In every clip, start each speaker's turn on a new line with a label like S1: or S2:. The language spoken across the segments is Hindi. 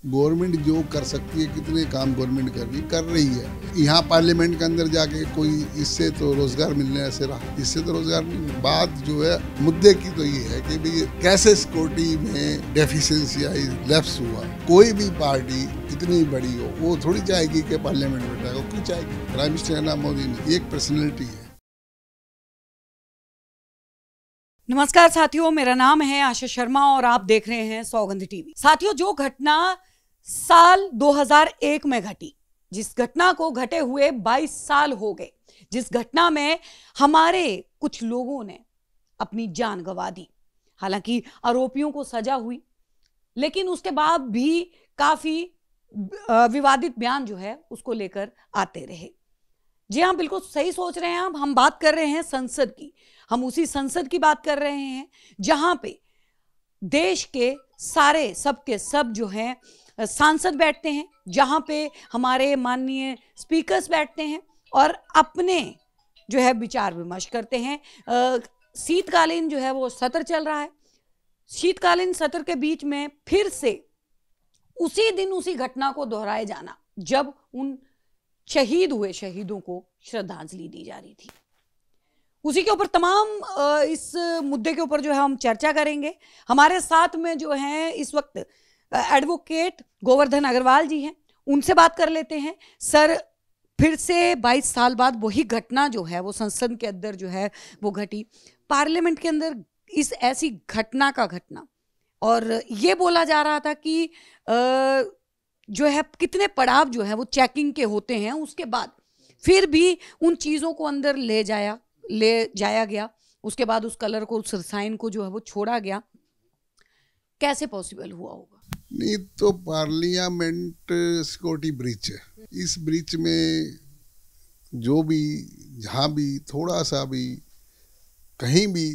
S1: गवर्नमेंट जो कर सकती है, कितने काम गवर्नमेंट कर रही है। यहाँ पार्लियामेंट के अंदर जाके कोई इससे तो रोजगार मिलने से रहा, इससे तो रोजगार नहीं। बात जो है मुद्दे की तो ये है कि भाई कैसे सिक्योरिटी में डेफिशिएंसी आई, लैप्स हुआ। कोई भी पार्टी कितनी बड़ी हो वो थोड़ी चाहेगी कि पार्लियामेंट में जाएगा, क्यों चाहेगी? प्राइम मिनिस्टर नरेंद्र मोदी ने एक पर्सनैलिटी है।
S2: नमस्कार साथियों, मेरा नाम है आशा शर्मा और आप देख रहे हैं सौगंध टीवी। साथियों, जो घटना साल 2001 में घटी, जिस घटना को घटे हुए 22 साल हो गए, जिस घटना में हमारे कुछ लोगों ने अपनी जान गंवा दी। हालांकि आरोपियों को सजा हुई, लेकिन उसके बाद भी काफी विवादित बयान जो है उसको लेकर आते रहे। जी हाँ, बिल्कुल सही सोच रहे हैं आप। हम बात कर रहे हैं संसद की। हम उसी संसद की बात कर रहे हैं जहां पे देश के सारे सबके सब जो हैं सांसद बैठते हैं, जहां पे हमारे माननीय स्पीकर्स बैठते हैं और अपने जो है विचार विमर्श करते हैं। शीतकालीन जो है वो सत्र चल रहा है। शीतकालीन सत्र के बीच में फिर से उसी दिन उसी घटना को दोहराए जाना, जब उन शहीद हुए शहीदों को श्रद्धांजलि दी जा रही थी, उसी के ऊपर तमाम इस मुद्दे के ऊपर जो है हम चर्चा करेंगे। हमारे साथ में जो है इस वक्त एडवोकेट गोवर्धन अग्रवाल जी हैं, उनसे बात कर लेते हैं। सर, फिर से 22 साल बाद वही घटना जो है वो संसद के अंदर जो है वो घटी, पार्लियामेंट के अंदर इस ऐसी घटना का घटना, और ये बोला जा रहा था कि जो है कितने पड़ाव जो है वो चेकिंग के होते हैं, उसके बाद फिर भी उन चीज़ों को अंदर ले जाया गया। उसके बाद उस कलर को, उस रसायन को जो है वो छोड़ा गया। कैसे पॉसिबल हुआ होगा?
S1: नहीं तो पार्लियामेंट सिक्योरिटी ब्रीच है। इस ब्रीच में जो भी, जहाँ भी थोड़ा सा भी कहीं भी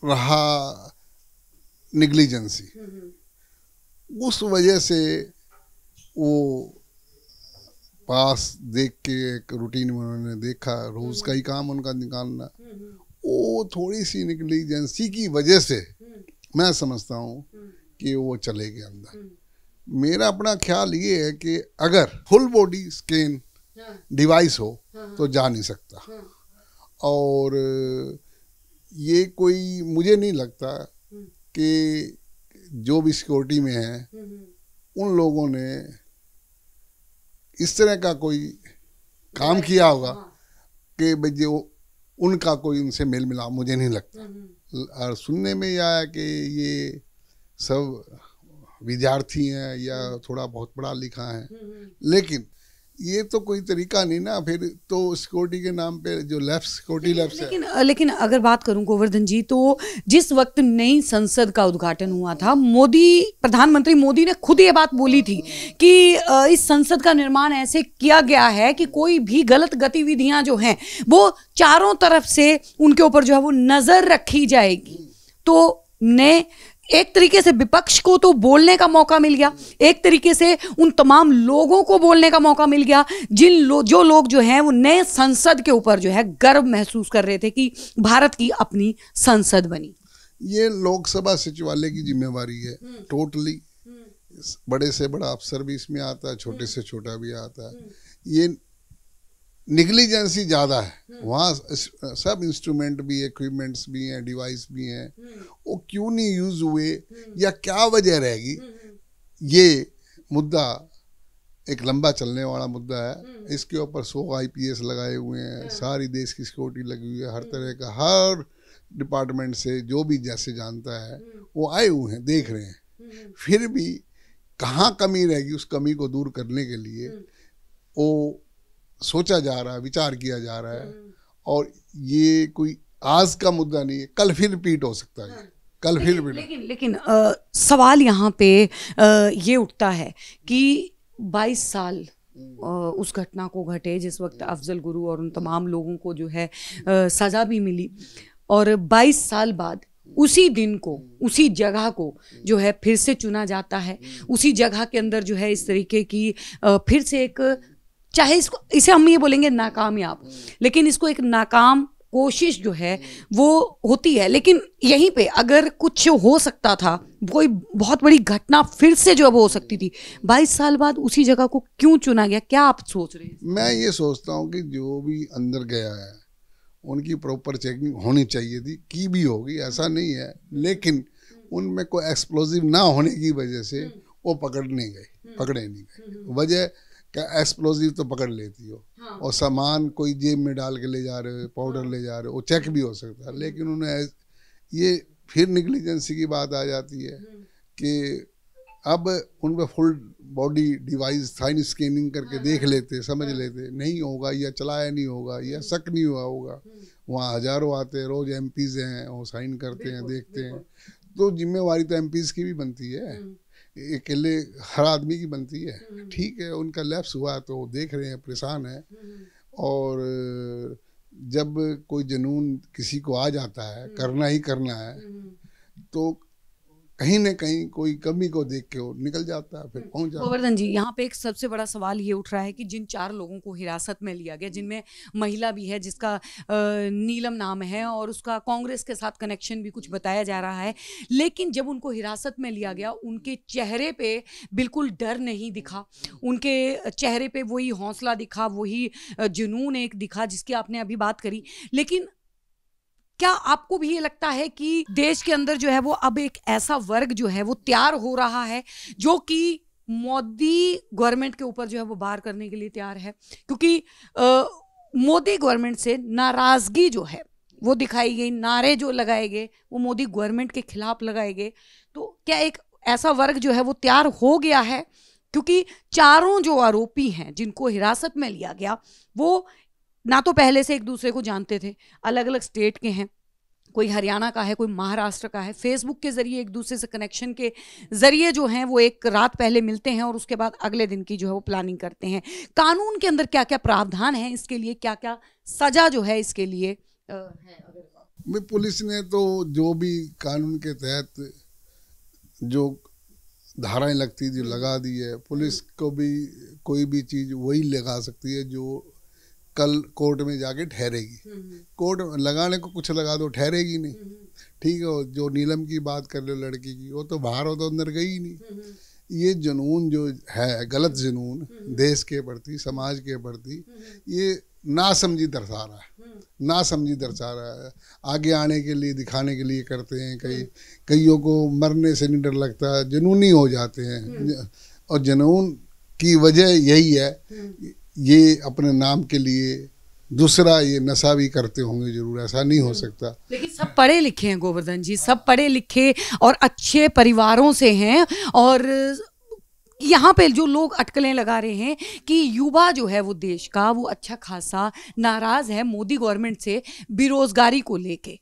S1: रहा निग्लिजेंसी, उस वजह से वो पास देख के एक रूटीन में उन्होंने देखा, रोज का ही काम उनका निकालना, वो थोड़ी सी निग्लिजेंसी की वजह से मैं समझता हूँ कि वो चले गए अंदर। मेरा अपना ख्याल ये है कि अगर फुल बॉडी स्कैन डिवाइस हो तो जा नहीं सकता, और ये कोई, मुझे नहीं लगता कि जो भी सिक्योरिटी में है उन लोगों ने इस तरह का कोई काम किया होगा कि भाई जो उनका कोई उनसे मेल मिला, मुझे नहीं लगता। और सुनने में यह आया कि ये सब विद्यार्थी हैं या थोड़ा बहुत पढ़ा लिखा है, लेकिन ये तो कोई तरीका नहीं ना। फिर तो सिक्योरिटी के नाम पे जो लेफ्ट सिक्योरिटी लेफ्ट है।
S2: लेकिन अगर बात करूं गोवर्धन जी, तो जिस वक्त नई संसद का उद्घाटन हुआ था, प्रधानमंत्री मोदी ने खुद ये बात बोली थी कि इस संसद का निर्माण ऐसे किया गया है कि कोई भी गलत गतिविधियां जो हैं वो चारों तरफ से उनके ऊपर जो है वो नजर रखी जाएगी। तो ने एक तरीके से विपक्ष को तो बोलने का मौका मिल गया, एक तरीके से उन तमाम लोगों को बोलने का मौका मिल गया जो लोग जो हैं वो नए संसद के ऊपर जो है गर्व महसूस कर रहे थे कि भारत की अपनी संसद बनी।
S1: ये लोकसभा सचिवालय की जिम्मेवारी है टोटली। बड़े से बड़ा अफसर भी इसमें आता है, छोटे से छोटा भी आता है। ये निग्लिजेंसी ज़्यादा है वहाँ। सब इंस्ट्रूमेंट भी, इक्विपमेंट्स भी हैं, डिवाइस भी हैं, वो क्यों नहीं यूज़ हुए या क्या वजह रहेगी, ये मुद्दा एक लंबा चलने वाला मुद्दा है। इसके ऊपर 100 IPS लगाए हुए हैं, सारी देश की सिक्योरिटी लगी हुई है, हर तरह का, हर डिपार्टमेंट से जो भी जैसे जानता है वो आए हुए हैं, देख रहे हैं। फिर भी कहाँ कमी रहेगी, उस कमी को दूर करने के लिए वो सोचा जा रहा है, विचार किया जा रहा है। और ये कोई आज का मुद्दा नहीं है, कल फिर रिपीट हो सकता है। कल फिर
S2: लेकिन सवाल यहाँ पे ये उठता है कि 22 साल उस घटना को घटे जिस वक्त अफजल गुरु और उन तमाम लोगों को जो है सजा भी मिली, और 22 साल बाद उसी दिन को, उसी जगह को जो है फिर से चुना जाता है। उसी जगह के अंदर जो है इस तरीके की फिर से एक, चाहे इसे हम ये बोलेंगे नाकामयाब, लेकिन इसको एक नाकाम कोशिश जो है वो होती है, लेकिन यहीं पे अगर कुछ हो सकता था, कोई बहुत बड़ी घटना फिर से जो अब हो सकती थी, 22 साल बाद उसी जगह को क्यों चुना गया? क्या आप सोच रहे हैं?
S1: मैं ये सोचता हूँ कि जो भी अंदर गया है उनकी प्रॉपर चेकिंग होनी चाहिए थी, की भी होगी, ऐसा नहीं है, लेकिन उनमें कोई एक्सप्लोजिव ना होने की वजह से वो पकड़े नहीं गए। वजह क्या, एक्सप्लोजिव तो पकड़ लेती हो, और सामान कोई जेब में डाल के ले जा रहे हो, पाउडर ले जा रहे हो, वो चेक भी हो सकता है, लेकिन उन्हें ये फिर निग्लिजेंसी की बात आ जाती है कि अब उन पर full body device fine scanning करके देख लेते, समझ लेते, नहीं होगा या चलाया नहीं होगा या शक नहीं हुआ होगा। वहाँ हजारों आते हैं, रोज एमपीज हैं, वो साइन करते हैं, देखते हैं, तो जिम्मेवारी तो एमपीज की भी बनती है, अकेले हर आदमी की बनती है। ठीक है, उनका लैप्स हुआ तो देख रहे हैं, परेशान है, और जब कोई जुनून किसी को आ जाता है, करना ही करना है, तो कहीं न कहीं कोई कमी को देख के वो निकल जाता है, फिर पहुंच जाता है।
S2: गोवर्धन जी, यहाँ पे एक सबसे बड़ा सवाल ये उठ रहा है कि जिन 4 लोगों को हिरासत में लिया गया, जिनमें महिला भी है जिसका नीलम नाम है, और उसका कांग्रेस के साथ कनेक्शन भी कुछ बताया जा रहा है, लेकिन जब उनको हिरासत में लिया गया उनके चेहरे पे बिल्कुल डर नहीं दिखा, उनके चेहरे पे वही हौसला दिखा, वही जुनून एक दिखा जिसकी आपने अभी बात करी। लेकिन क्या आपको भी ये लगता है कि देश के अंदर जो है वो अब एक ऐसा वर्ग जो है वो तैयार हो रहा है जो कि मोदी गवर्नमेंट के ऊपर जो है वो वार करने के लिए तैयार है? क्योंकि मोदी गवर्नमेंट से नाराजगी जो है वो दिखाई गई, नारे जो लगाए गए वो मोदी गवर्नमेंट के खिलाफ लगाए गए, तो क्या एक ऐसा वर्ग जो है वो तैयार हो गया है? क्योंकि चारों जो आरोपी हैं जिनको हिरासत में लिया गया, वो ना तो पहले से एक दूसरे को जानते थे, अलग अलग स्टेट के हैं, कोई हरियाणा का है, कोई महाराष्ट्र का है, फेसबुक के जरिए एक दूसरे से कनेक्शन के जरिए जो हैं वो एक रात पहले मिलते हैं और उसके बाद अगले दिन की जो है वो प्लानिंग करते हैं। कानून के अंदर क्या क्या प्रावधान है इसके लिए, क्या क्या सजा जो है इसके लिए है?
S1: पुलिस ने तो जो भी कानून के तहत जो धाराएं लगती जो लगा दी है, पुलिस को भी कोई भी चीज़ वही लगा सकती है जो कल कोर्ट में जाके ठहरेगी। कोर्ट लगाने को कुछ लगा दो, ठहरेगी नहीं। ठीक है, जो नीलम की बात कर लो लड़की की, वो तो बाहर हो तो अंदर गई ही नहीं। ये जुनून जो है, गलत जुनून देश के प्रति, समाज के प्रति, ये नासमझी दर्शा रहा है, नासमझी दर्शा रहा है। आगे आने के लिए, दिखाने के लिए करते हैं। कईयों को मरने से नहीं डर लगता, जुनूनी हो जाते हैं, और जुनून की वजह यही है, ये अपने नाम के लिए दूसरा ये नशा भी करते होंगे जरूर, ऐसा नहीं हो सकता।
S2: लेकिन सब पढ़े लिखे हैं गोवर्धन जी, सब पढ़े लिखे और अच्छे परिवारों से हैं, और यहाँ पे जो लोग अटकलें लगा रहे हैं कि युवा जो है वो देश का वो अच्छा खासा नाराज है मोदी गवर्नमेंट से बेरोजगारी को लेके।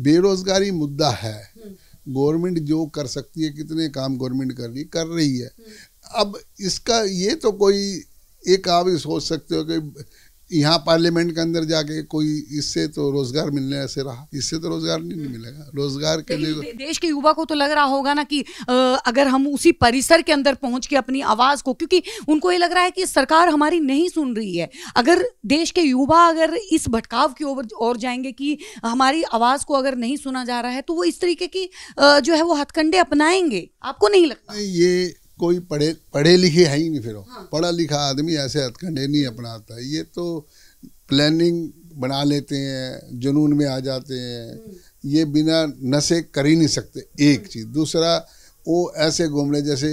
S1: बेरोजगारी मुद्दा है, गवर्नमेंट जो कर सकती है, कितने काम गवर्नमेंट कर रही है। अब इसका ये तो कोई एक आप ही सोच सकते हो कि यहाँ पार्लियामेंट के अंदर जाके कोई इससे तो रोजगार मिलने से रहा, इससे तो रोजगार नहीं मिलेगा। रोजगार के लिए
S2: देश के युवा को तो लग रहा होगा ना कि अगर हम उसी परिसर के अंदर पहुंच के अपनी आवाज को, क्योंकि उनको ये लग रहा है कि सरकार हमारी नहीं सुन रही है, अगर देश के युवा अगर इस भटकाव की ओर जाएंगे कि हमारी आवाज को अगर नहीं सुना जा रहा है, तो वो इस तरीके की जो है वो हथकंडे अपनाएंगे। आपको नहीं लगता?
S1: ये कोई पढ़े लिखे है ही नहीं, फिर पढ़ा लिखा आदमी ऐसे हथकंडे नहीं अपनाता है। ये तो प्लानिंग बना लेते हैं, जुनून में आ जाते हैं, ये बिना नशे कर ही नहीं सकते, एक चीज़। दूसरा, वो ऐसे घूम रहे जैसे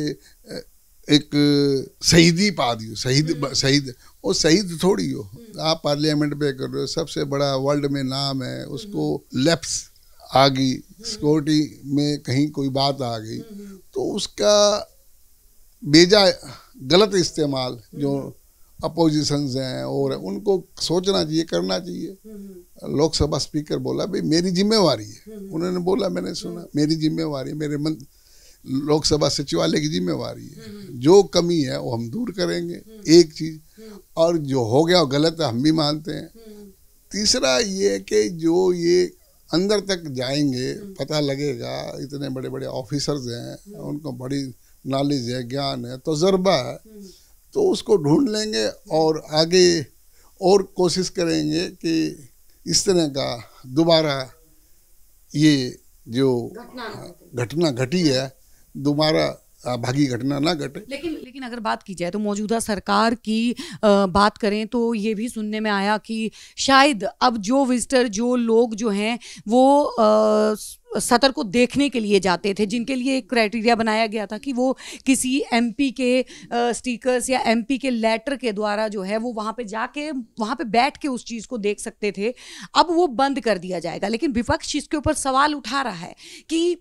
S1: एक शहीदी पा दी, शहीद वो शहीद थोड़ी हो। आप पार्लियामेंट पे कर रहे हो, सबसे बड़ा वर्ल्ड में नाम है, उसको लैप्स आ गई, सिक्योरिटी में कहीं कोई बात आ गई, तो उसका बेजा गलत इस्तेमाल जो अपोजिशंस हैं और उनको सोचना चाहिए, करना चाहिए। लोकसभा स्पीकर बोला भाई मेरी जिम्मेवारी है, उन्होंने बोला, मैंने सुना, मेरी जिम्मेवारी, मेरे लोकसभा सचिवालय की जिम्मेवारी है, जो कमी है वो हम दूर करेंगे, एक चीज। और जो हो गया वो गलत है, हम भी मानते हैं। तीसरा ये कि जो ये अंदर तक जाएंगे, पता लगेगा, इतने बड़े बड़े ऑफिसर्स हैं, उनको बड़ी नॉलेज है, ज्ञान है, तजुर्बा है, तो उसको ढूंढ लेंगे और आगे और कोशिश करेंगे कि इस तरह का दोबारा ये जो घटना घटी है दोबारा भागी घटना ना घटे।
S2: लेकिन अगर बात की जाए तो मौजूदा सरकार की बात करें तो ये भी सुनने में आया कि शायद अब जो विजिटर जो लोग जो हैं वो सतर को देखने के लिए जाते थे, जिनके लिए एक क्राइटेरिया बनाया गया था कि वो किसी एमपी के स्टिकर्स या एमपी के लेटर के द्वारा जो है वो वहाँ पे जाके वहाँ पे बैठ के उस चीज़ को देख सकते थे, अब वो बंद कर दिया जाएगा। लेकिन विपक्ष इसके ऊपर सवाल उठा रहा है कि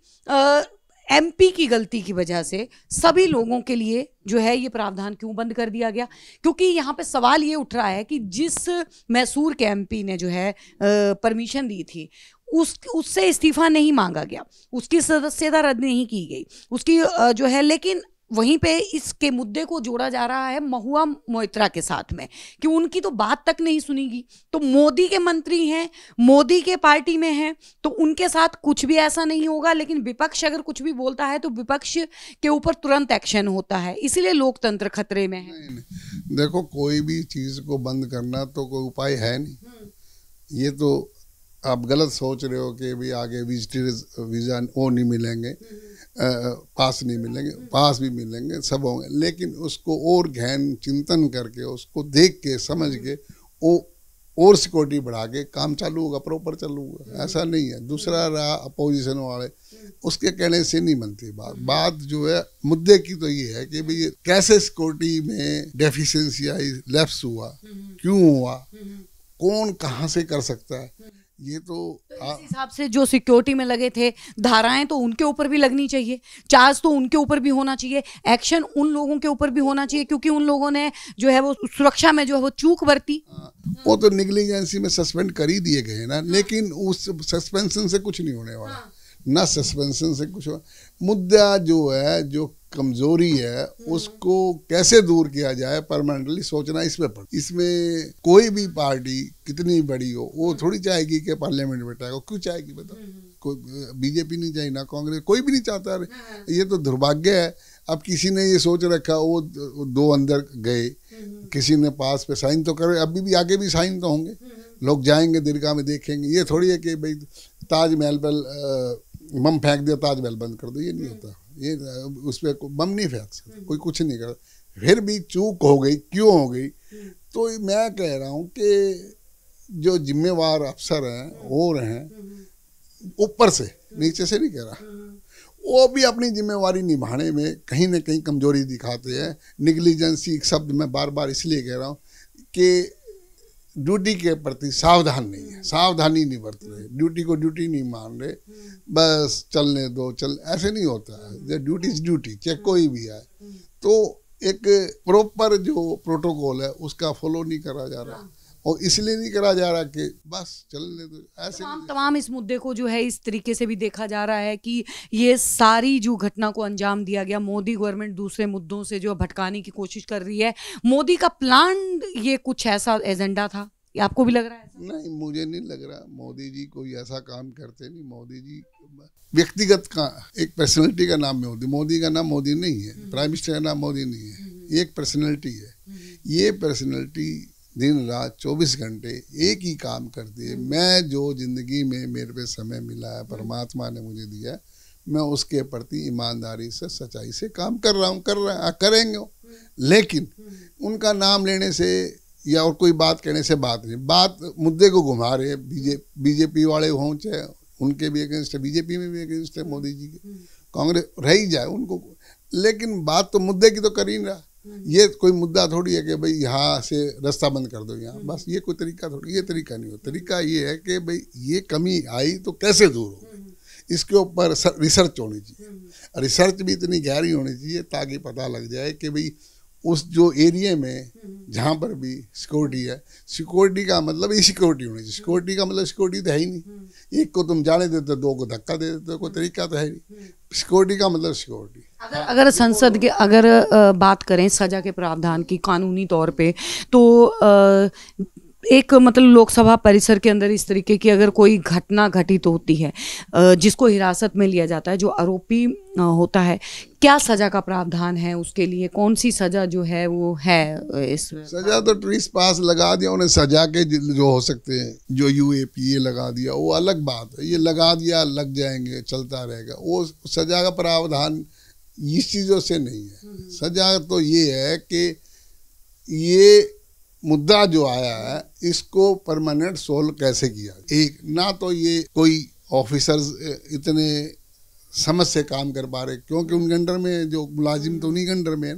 S2: एमपी की गलती की वजह से सभी लोगों के लिए जो है ये प्रावधान क्यों बंद कर दिया गया, क्योंकि यहाँ पे सवाल ये उठ रहा है कि जिस मैसूर के एमपी ने जो है परमिशन दी थी उससे इस्तीफा नहीं मांगा गया, उसकी सदस्यता रद्द नहीं की गई, उसकी जो है, लेकिन वहीं पे इसके मुद्दे को जोड़ा जा रहा है महुआ मोइत्रा के साथ में कि उनकी तो बात तक नहीं सुनीगी। तो मोदी के मंत्री हैं, मोदी के पार्टी में हैं, तो उनके साथ कुछ भी ऐसा नहीं होगा, लेकिन विपक्ष अगर कुछ भी बोलता है तो विपक्ष के ऊपर तुरंत एक्शन होता है, इसीलिए लोकतंत्र खतरे में है।
S1: देखो कोई भी चीज को बंद करना तो कोई उपाय है नहीं। ये तो आप गलत सोच रहे हो कि भी आगे विजिटर्स वीजा वो नहीं मिलेंगे, पास नहीं मिलेंगे, पास भी मिलेंगे, सब होंगे, लेकिन उसको और गहन चिंतन करके उसको देख के समझ के वो और सिक्योरिटी बढ़ा के काम चालू होगा, प्रॉपर चालू होगा। ऐसा नहीं है दूसरा रहा अपोजिशन वाले उसके कहने से नहीं बनती बात जो है मुद्दे की तो ये है कि भाई कैसे सिक्योरिटी में डेफिशिएंसी आई, लैप्स हुआ, क्यों हुआ, कौन कहाँ से कर सकता है, ये तो
S2: इस हिसाब से जो सिक्योरिटी में लगे थे धाराएं तो उनके ऊपर भी लगनी चाहिए, चार्ज तो उनके ऊपर भी होना चाहिए, एक्शन उन लोगों के ऊपर भी होना चाहिए, क्योंकि उन लोगों ने जो है वो सुरक्षा में जो है वो चूक बरती।
S1: वो तो निग्लिजेंसी में सस्पेंड कर ही दिए गए ना, लेकिन उस सस्पेंशन से कुछ नहीं होने वाला, ना सस्पेंशन से कुछ मुद्दा जो है जो कमजोरी है उसको कैसे दूर किया जाए परमानेंटली सोचना इसमें पड़। इसमें कोई भी पार्टी कितनी बड़ी हो वो थोड़ी चाहेगी कि पार्लियामेंट में बैठेगा, क्यों चाहेगी बताओ, कोई बीजेपी नहीं चाहिए ना कांग्रेस, कोई भी नहीं चाहता। ये तो दुर्भाग्य है। अब किसी ने ये सोच रखा वो दो अंदर गए, किसी ने पास पे साइन तो करे, अभी भी आगे भी साइन तो होंगे, लोग जाएंगे दरगाह में देखेंगे। ये थोड़ी है कि भाई ताजमहल पर बम फेंक दिया ताजमहल बंद कर दो, ये नहीं होता। ये उस पर बम नहीं फेंक सकता, कोई कुछ नहीं कर, फिर भी चूक हो गई, क्यों हो गई, तो मैं कह रहा हूँ कि जो जिम्मेवार अफसर हैं और हैं ऊपर से, नीचे से नहीं कह रहा, वो भी अपनी जिम्मेवारी निभाने में कहीं ना कहीं कमजोरी दिखाते हैं। निग्लिजेंसी एक शब्द मैं बार बार इसलिए कह रहा हूँ कि ड्यूटी के प्रति सावधान नहीं है, सावधानी नहीं बरत रहे, ड्यूटी को ड्यूटी नहीं मान रहे, बस चलने दो, चल ऐसे नहीं होता है। ड्यूटी इज ड्यूटी, चाहे कोई भी है। तो एक प्रॉपर जो प्रोटोकॉल है उसका फॉलो नहीं करा जा रहा, और इसलिए नहीं करा जा रहा कि बस चलने दो, ऐसे
S2: तमाम इस मुद्दे को जो है इस तरीके से भी देखा जा रहा है कि ये सारी जो घटना को अंजाम दिया गया, मोदी गवर्नमेंट दूसरे मुद्दों से जो भटकाने की कोशिश कर रही है, मोदी का प्लान ये कुछ ऐसा एजेंडा था, ये आपको भी लग रहा है?
S1: नहीं, मुझे नहीं लग रहा मोदी जी कोई ऐसा काम करते नहीं। मोदी जी व्यक्तिगत का एक पर्सनैलिटी का नाम है मोदी का नाम मोदी नहीं है, प्राइम मिनिस्टर का नाम मोदी नहीं है, ये एक पर्सनैलिटी है। ये पर्सनैलिटी दिन रात 24 घंटे एक ही काम करती है। मैं जो जिंदगी में मेरे पे समय मिला है, परमात्मा ने मुझे दिया है, मैं उसके प्रति ईमानदारी से सच्चाई से काम कर रहा हूँ, करेंगे। लेकिन उनका नाम लेने से या और कोई बात कहने से बात नहीं, बात मुद्दे को घुमा रहे हैं। बीजेपी वाले हों चाहे उनके भी अगेंस्ट है, बीजेपी में भी अगेंस्ट है मोदी जी के, कांग्रेस रह ही जाए उनको, लेकिन बात तो मुद्दे की तो कर ही नहीं रहा। ये कोई मुद्दा थोड़ी है कि भाई यहाँ से रास्ता बंद कर दो यहाँ, बस ये कोई तरीका थोड़ी, ये तरीका नहीं हो। तरीका ये है कि भाई ये कमी आई तो कैसे दूर हो, इसके ऊपर रिसर्च होनी चाहिए। रिसर्च भी इतनी गहरी होनी चाहिए ताकि पता लग जाए कि भाई उस जो एरिया में जहाँ पर भी सिक्योरिटी है, सिक्योरिटी का मतलब ये सिक्योरिटी होनी चाहिए। सिक्योरिटी का मतलब सिक्योरिटी तो है ही नहीं, एक को तुम जाने देते दो को धक्का दे देते, कोई तरीका तो है नहीं। सिक्योरिटी का मतलब सिक्योरिटी।
S2: अगर संसद के अगर बात करें सजा के प्रावधान की कानूनी तौर पे, तो एक मतलब लोकसभा परिसर के अंदर इस तरीके की अगर कोई घटना घटित होती है, जिसको हिरासत में लिया जाता है, जो आरोपी होता है, क्या सजा का प्रावधान है उसके लिए? कौन सी सजा जो है वो है इस?
S1: सजा तो ट्रीस पास लगा दिया उन्हें, सजा के जो हो सकते हैं, जो यूएपीए लगा दिया वो अलग बात है। ये लगा दिया, लग जाएंगे, चलता रहेगा। वो सजा का प्रावधान इस चीज़ों से नहीं है। सजा तो ये है कि ये मुद्दा जो आया है इसको परमानेंट सोल्व कैसे किया। एक ना तो ये कोई ऑफिसर्स इतने समझ से काम कर पा रहे, क्योंकि उनके अंडर में जो मुलाजिम तो उन्हीं के अंडर में है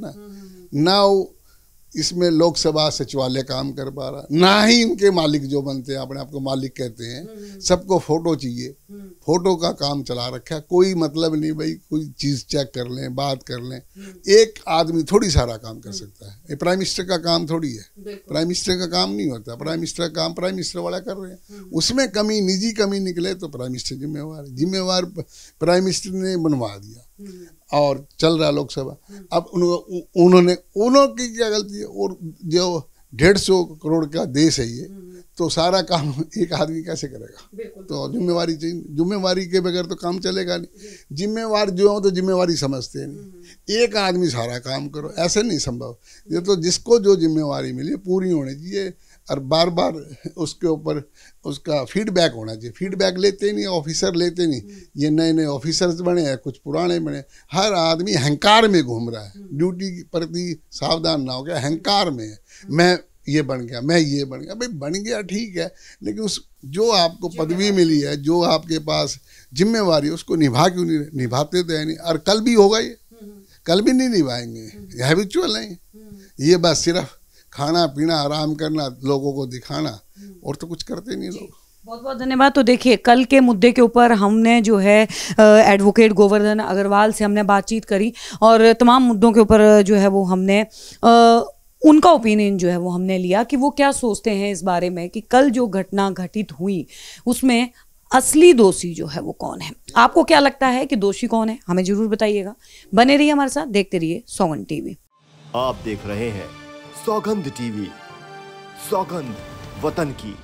S1: ना वो इसमें लोकसभा सचिवालय काम कर पा रहा, ना ही उनके मालिक जो बनते हैं, अपने आप को मालिक कहते हैं, सबको फोटो चाहिए, फोटो का काम चला रखा है। कोई मतलब नहीं भाई कोई चीज़ चेक कर लें, बात कर लें। एक आदमी थोड़ी सारा काम कर सकता है, ये प्राइम मिनिस्टर का काम थोड़ी है। प्राइम मिनिस्टर का काम नहीं होता। प्राइम मिनिस्टर का काम प्राइम मिनिस्टर वाला कर रहे हैं। उसमें कमी, निजी कमी निकले तो प्राइम मिनिस्टर जिम्मेवार है। जिम्मेवार प्राइम मिनिस्टर ने बनवा दिया और चल रहा लोकसभा। अब उन्होंने क्या गलती है? और जो 150 करोड़ का देश है ये, तो सारा काम एक आदमी कैसे करेगा? तो जिम्मेवारी चाहिए। जिम्मेवारी के बगैर तो काम चलेगा नहीं। जिम्मेवार जो हो तो जिम्मेवारी समझते नहीं। एक आदमी सारा काम करो, ऐसे नहीं संभव। ये तो जिसको जो जिम्मेवारी मिली पूरी होनी चाहिए और बार बार उसके ऊपर उसका फीडबैक होना चाहिए। फीडबैक लेते नहीं, ऑफिसर लेते नहीं। ये नए नए ऑफिसर्स बने हैं, कुछ पुराने बने। हर आदमी अहंकार में घूम रहा है, ड्यूटी के प्रति सावधान ना हो गया, अहंकार में है। मैं ये बन गया, मैं ये बन गया। भाई बन गया ठीक है, लेकिन उस जो आपको पदवी मिली है, जो आपके पास जिम्मेवारी है, उसको निभा क्यों नहीं? निभाते तो है नहीं। और कल भी होगा ये, कल भी नहीं निभाएंगे। ये हैबिचुअल नहीं, ये बस सिर्फ खाना पीना आराम करना, लोगों को दिखाना, और तो कुछ करते नहीं लोग।
S2: बहुत बहुत धन्यवाद। तो देखिए, कल के मुद्दे के ऊपर हमने जो है एडवोकेट गोवर्धन अग्रवाल से हमने बातचीत करी और तमाम मुद्दों के ऊपर जो है वो हमने उनका ओपिनियन जो है वो हमने लिया कि वो क्या सोचते हैं इस बारे में कि कल जो घटना घटित हुई उसमें असली दोषी जो है वो कौन है। आपको क्या लगता है कि दोषी कौन है? हमें जरूर बताइएगा। बने रहिए हमारे साथ, देखते रहिए सौगंध टीवी।
S3: आप देख रहे हैं सौगंध टीवी, सौगंध वतन की।